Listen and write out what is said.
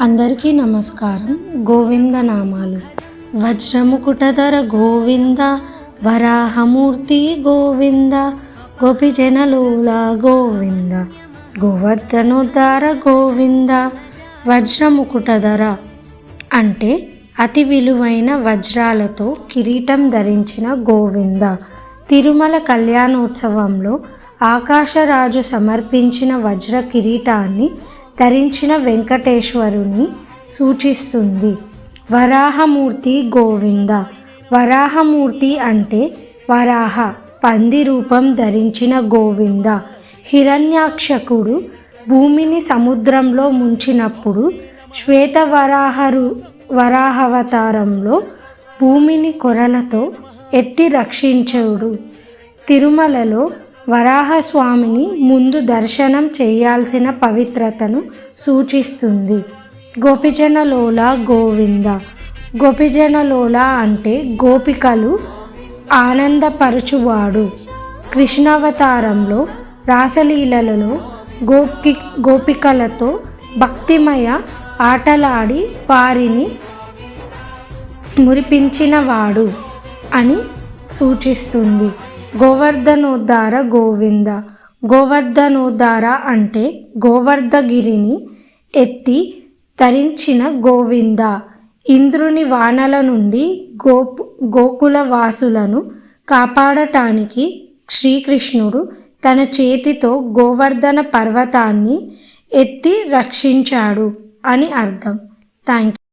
అందరికీ నమస్కారం. గోవింద నామాలు. వజ్రముకుటధర గోవింద, వరాహమూర్తి గోవింద, గోపిజనలోల గోవింద, గోవర్ధనోద్ధార గోవింద. వజ్రముకుటధర అంటే అతి విలువైన వజ్రాలతో కిరీటం ధరించిన గోవింద. తిరుమల కళ్యాణోత్సవంలో ఆకాశరాజు సమర్పించిన వజ్ర కిరీటాన్ని ధరించిన వెంకటేశ్వరుని సూచిస్తుంది. వరాహమూర్తి గోవింద. వరాహమూర్తి అంటే వరాహ పంది రూపం ధరించిన గోవింద. హిరణ్యాక్షకుడు భూమిని సముద్రంలో ముంచినప్పుడు వరాహావతారంలో భూమిని కొరలతో ఎత్తి రక్షించుడు. తిరుమలలో వరాహస్వామిని ముందు దర్శనం చేయాల్సిన పవిత్రతను సూచిస్తుంది. గోపిజనలోల గోవింద. గోపిజనలోల అంటే గోపికలు ఆనందపరచువాడు. కృష్ణావతారంలో రాసలీలలో గోపికలతో భక్తిమయ ఆటలాడి వారిని మురిపించినవాడు అని సూచిస్తుంది. గోవర్ధనోద్ధార గోవింద. గోవర్ధనోద్ధార అంటే గోవర్ధగిరిని ఎత్తి ధరించిన గోవింద. ఇంద్రుని వానల నుండి గోకుల వాసులను కాపాడటానికి శ్రీకృష్ణుడు తన చేతితో గోవర్ధన పర్వతాన్ని ఎత్తి రక్షించాడు అని అర్థం. Thank you.